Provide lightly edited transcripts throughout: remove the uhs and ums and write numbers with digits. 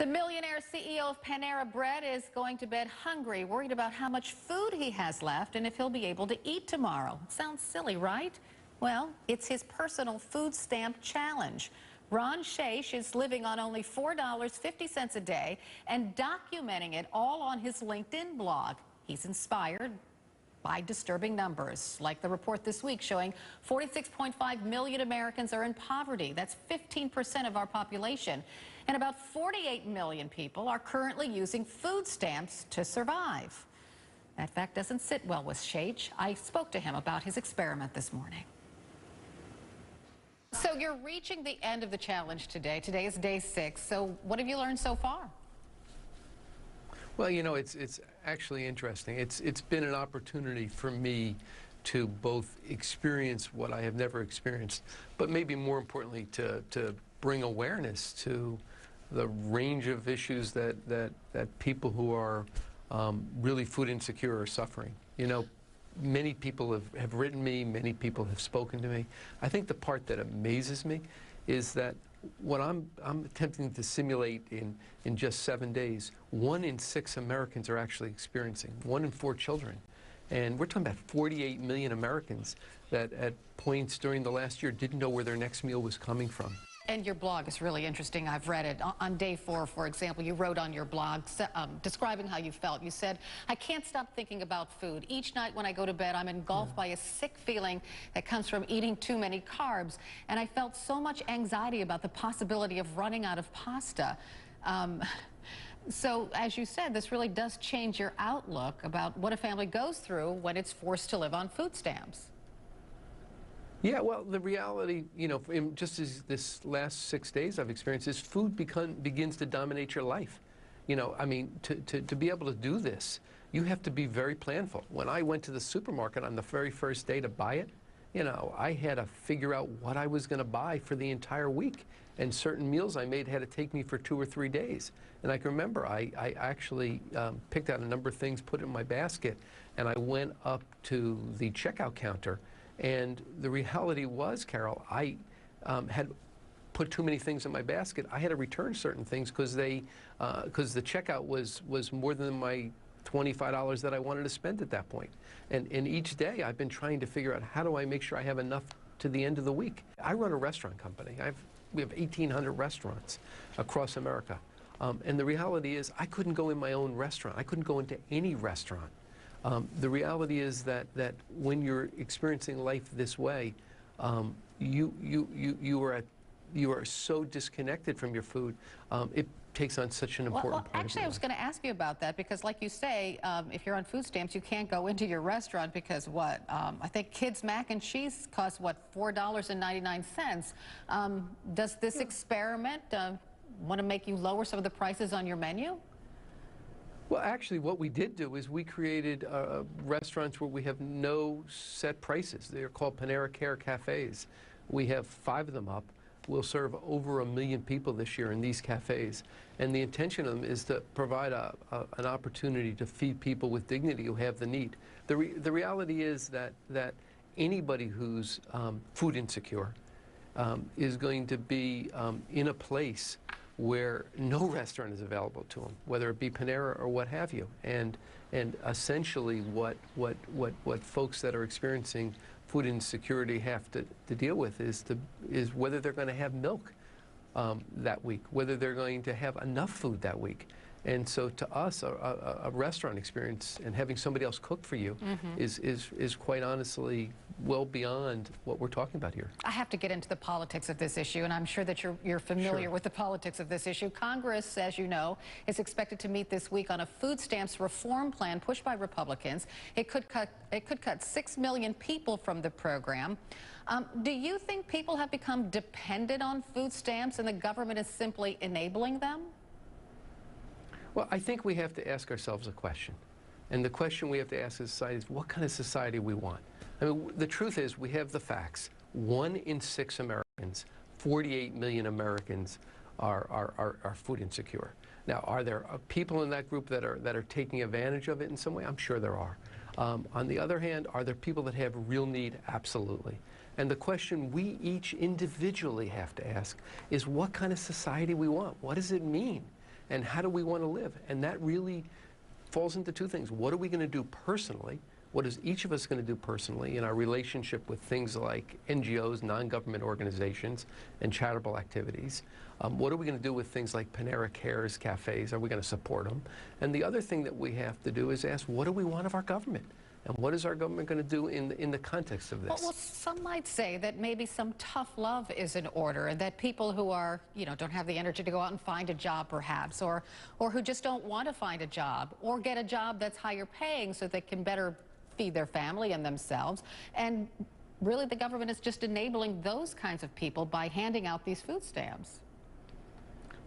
The millionaire CEO of Panera Bread is going to bed hungry, worried about how much food he has left and if he'll be able to eat tomorrow. Sounds silly, right? Well, it's his personal food stamp challenge. Ron Shaich is living on only $4.50 a day and documenting it all on his LinkedIn blog. He's inspired by disturbing numbers, like the report this week showing 46.5 million Americans are in poverty. That's 15% of our population. And about 48 million people are currently using food stamps to survive. That fact doesn't sit well with Shaich. I spoke to him about his experiment this morning. So you're reaching the end of the challenge today. Today is day 6. So what have you learned so far? Well, you know, it's actually interesting. It's been an opportunity for me to both experience what I have never experienced, but maybe more importantly to bring awareness to the range of issues that people who are really food insecure are suffering. You know, many people have written me, many people have spoken to me. I think the part that amazes me is that what I'm attempting to simulate in just 7 days, 1 in 6 Americans are actually experiencing, 1 in 4 children. And we're talking about 48 million Americans that at points during the last year didn't know where their next meal was coming from. And your blog is really interesting. I've read it. On day 4, for example, you wrote on your blog describing how you felt. You said, "I can't stop thinking about food. Each night when I go to bed, I'm engulfed by a sick feeling that comes from eating too many carbs. And I felt so much anxiety about the possibility of running out of pasta." So, as you said, this really does change your outlook about what a family goes through when it's forced to live on food stamps. Yeah, well, the reality, you know, just as this last 6 days I've experienced, is food begins to dominate your life. You know, I mean, to be able to do this, you have to be very planful. When I went to the supermarket on the very first day to buy it, you know, I had to figure out what I was going to buy for the entire week. And certain meals I made had to take me for 2 or 3 days. And I can remember I actually picked out a number of things, put it in my basket, and I went up to the checkout counter. And the reality was, Carol, I had put too many things in my basket. I had to return certain things because the checkout was more than my $25 that I wanted to spend at that point. And each day I've been trying to figure out, how do I make sure I have enough to the end of the week? I run a restaurant company. We have 1,800 restaurants across America. And the reality is, I couldn't go in my own restaurant. I couldn't go into any restaurant. The reality is that when you're experiencing life this way, you are so disconnected from your food. It takes on such an important part. Actually, I was going to ask you about that because, like you say, if you're on food stamps, you can't go into your restaurant because what? I think Kids Mac and Cheese costs, what, $4.99. Does this experiment want to make you lower some of the prices on your menu? Well, actually, what we did do is we created restaurants where we have no set prices. They're called Panera Care Cafes. We have 5 of them up. We'll serve over 1 million people this year in these cafes. And the intention of them is to provide an opportunity to feed people with dignity who have the need. The reality is that anybody who's food insecure is going to be in a place where no restaurant is available to them, whether it be Panera or what have you. And essentially what folks that are experiencing food insecurity have to deal with is whether they're going to have milk that week, whether they're going to have enough food that week. And so to us, a restaurant experience and having somebody else cook for you is quite honestly well beyond what we're talking about here. I have to get into the politics of this issue, and I'm sure that you're familiar with the politics of this issue. Congress, as you know, is expected to meet this week on a food stamps reform plan pushed by Republicans. It could cut 6 million people from the program. Do you think people have become dependent on food stamps and the government is simply enabling them? Well, I think we have to ask ourselves a question. And the question we have to ask as society is, what kind of society we want? I mean, the truth is, we have the facts. 1 in 6 Americans, 48 million Americans are food insecure. Now, are there people in that group that are taking advantage of it in some way? I'm sure there are. On the other hand, are there people that have real need? Absolutely. And the question we each individually have to ask is what kind of society we want. What does it mean? and how do we want to live? And that really falls into two things. What are we going to do personally? What is each of us going to do personally in our relationship with things like NGOs, non-government organizations, and charitable activities? What are we going to do with things like Panera Cares cafes? Are we going to support them? And the other thing that we have to do is ask, what do we want of our government? And what is our government going to do in the context of this? Well, some might say that maybe some tough love is in order, and that people who are, don't have the energy to go out and find a job perhaps, or who just don't want to find a job, or get a job that's higher paying so they can better feed their family and themselves. And really the government is just enabling those kinds of people by handing out these food stamps.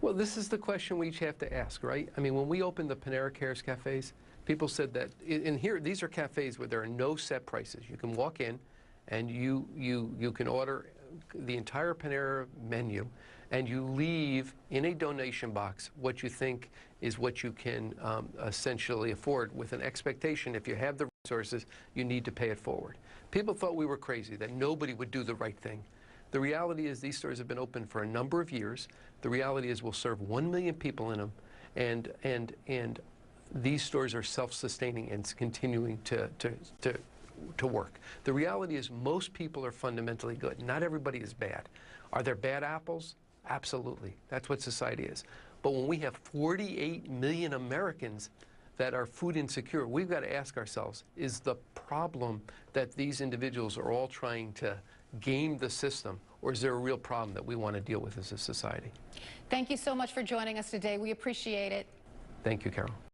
Well, this is the question we each have to ask, right? I mean, when we opened the Panera Cares cafes, people said that, and here, these are cafes where there are no set prices. You can walk in and you can order the entire Panera menu, and you leave in a donation box what you think is what you can essentially afford, with an expectation, if you have the resources, you need to pay it forward. People thought we were crazy, that nobody would do the right thing. The reality is these stores have been open for a number of years. The reality is we'll serve 1 million people in them, and these stores are self-sustaining and continuing to work. The reality is most people are fundamentally good. Not everybody is bad. Are there bad apples? Absolutely. That's what society is. But when we have 48 million Americans that are food insecure, we've got to ask ourselves, is the problem that these individuals are all trying to game the system, or is there a real problem that we want to deal with as a society? Thank you so much for joining us today. We appreciate it. Thank you, Carol.